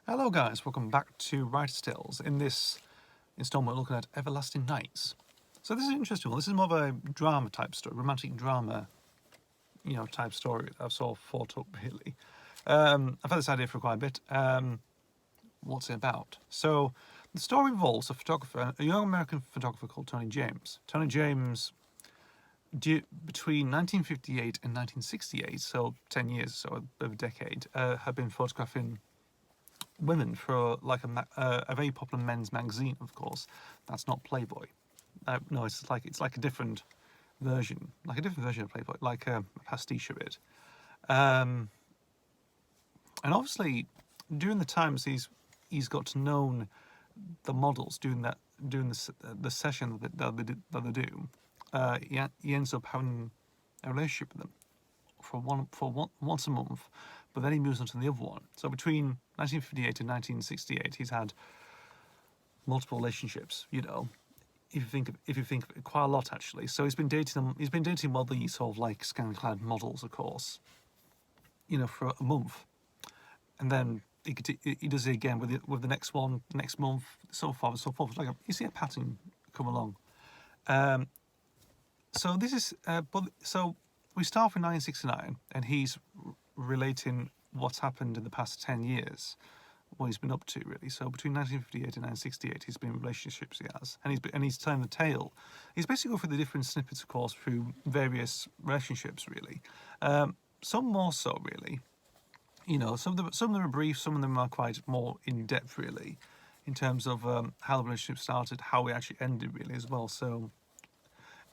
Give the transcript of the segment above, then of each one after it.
Hello guys, welcome back to Writer's Tales. In this installment we're looking at Everlasting Nights. So this is an interesting one. This is more of a drama type story, romantic drama, type story that I've sort of thought up really. I've had this idea for quite a bit. What's it about? So the story involves a photographer, a young American photographer called Tony James. Tony James, between 1958 and 1968, so 10 years, so a decade, had been photographing women for like a very popular men's magazine. Of course, that's not Playboy. No, it's like a different version, of Playboy, like a pastiche of it. Um, and obviously, during the times he's got to know the models doing the session that they do. He ends up having a relationship with them once a month, but then he moves on to the other one. So between 1958 and 1968, he's had multiple relationships. If you think of it, quite a lot actually. So he's been dating them. He's been dating all the sort of like scantily-clad models, of course. For a month, and then he does it again with the next one next month, so far and so forth. You see a pattern come along. Um, so this is, but so we start with 1969, and he's relating what's happened in the past 10 years, what he's been up to really. So between 1958 and 1968, he's been in relationships he has, and he's telling the tale. He's basically going through the different snippets, of course, through various relationships really. Some more so really. Some of them are brief, some of them are quite more in depth really, in terms of how the relationship started, how it actually ended really as well. So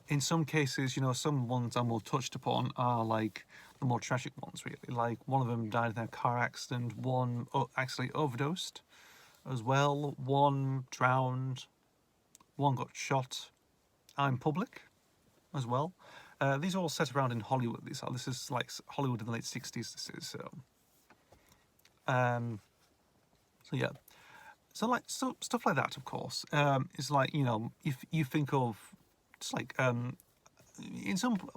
in some cases, some ones are more touched upon are like the more tragic ones, really. Like one of them died in a car accident, one actually overdosed as well, one drowned, one got shot out in public as well. These are all set around in Hollywood. This is like Hollywood in the late 60s. This is um, so yeah. So stuff like that, of course, is like if you think of just like in some of the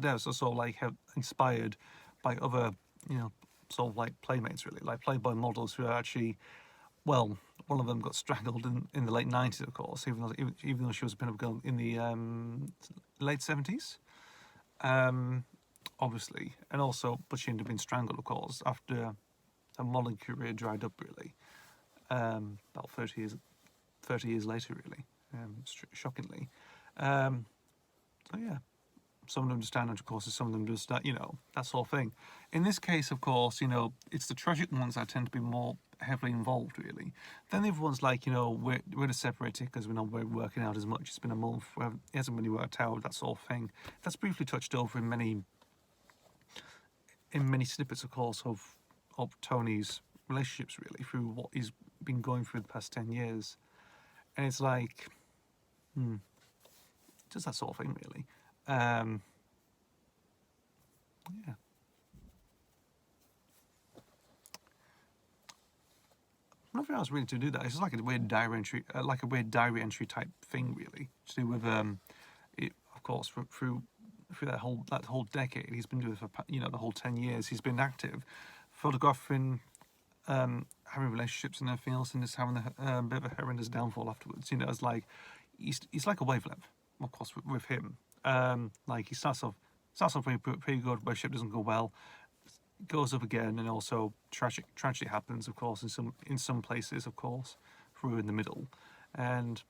devs are sort of like have inspired by other sort of like playmates really, like Playboy models who are actually, well, one of them got strangled in the late 90s, of course, even though she was a pin-up girl in the late 70s, obviously, and also but she ended up being strangled, of course, after her modeling career dried up really, about 30 years later really, shockingly. um, so yeah, some of them just damage, of course, and some of them just, that sort of thing. In this case, of course, it's the tragic ones that tend to be more heavily involved, really. Then the other ones, like, we're just separated because we're not working out as much. It's been a month, it hasn't really worked out, that sort of thing. That's briefly touched over in many snippets, of course, of Tony's relationships, really, through what he's been going through the past 10 years. And it's like, just that sort of thing, really. Um, yeah. Nothing else really to do that. It's just like a weird diary entry type thing, really, to do with of course, through that whole decade. He's been doing it for the whole 10 years. He's been active, photographing, having relationships and everything else, and just having a bit of a horrendous downfall afterwards. It's like he's like a wavelength, of course, with him. Like he starts off pretty good, relationship doesn't go well, goes up again, and also tragedy happens, of course, in some places, of course, through in the middle. And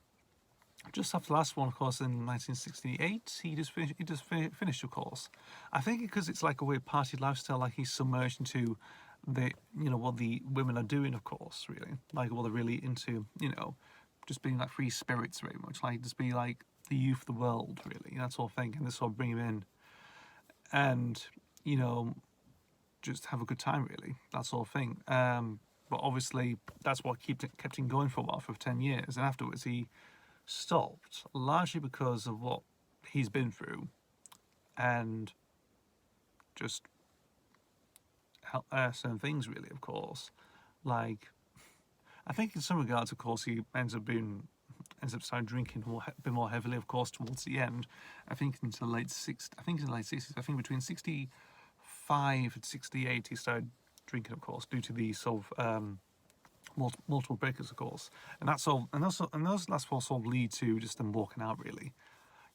just after the last one, of course, in 1968, he just finished, of course. I think because it's like a weird party lifestyle, like he's submerged into what the women are doing, of course, really, like what they're really into, just being like free spirits, very much like just be like the youth of the world, really, that sort of thing, and this sort of bring him in, and you know just have a good time, really, that sort of thing. But obviously, that's what kept him going for a while, for 10 years. And afterwards, he stopped, largely because of what he's been through, and just certain things, really, of course. Like, I think in some regards, of course, he ends up starting drinking a bit more heavily, of course, towards the end. I think into the late 60s. I think in the late 60s. I think between 65 and 68, he started drinking, of course, due to the sort of multiple breakers, of course, and that's all. And those last four sort of lead to just them walking out, really.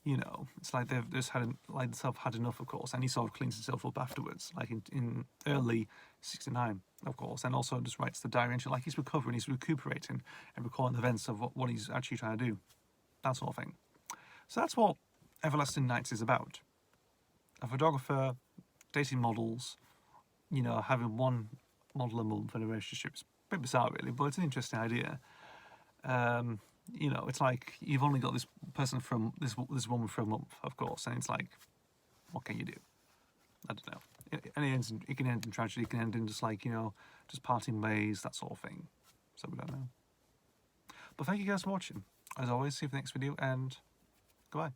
You know, it's like they've just like themselves had enough, of course, and he sort of cleans himself up afterwards, like in early '69, of course, and also just writes the diary entry like he's recovering, he's recuperating, and recalling the events of what he's actually trying to do, that sort of thing. So that's what Everlasting Nights is about. A photographer dating models, you know, having one model a month in a relationship. It's a bit bizarre, really, but it's an interesting idea. You know, it's like you've only got this person from this woman for a month, of course, and it's like, what can you do? I don't know. It can end in tragedy. It can end in just like, you know, just parting ways, that sort of thing. So we don't know. But thank you guys for watching. As always, see you for the next video, and goodbye.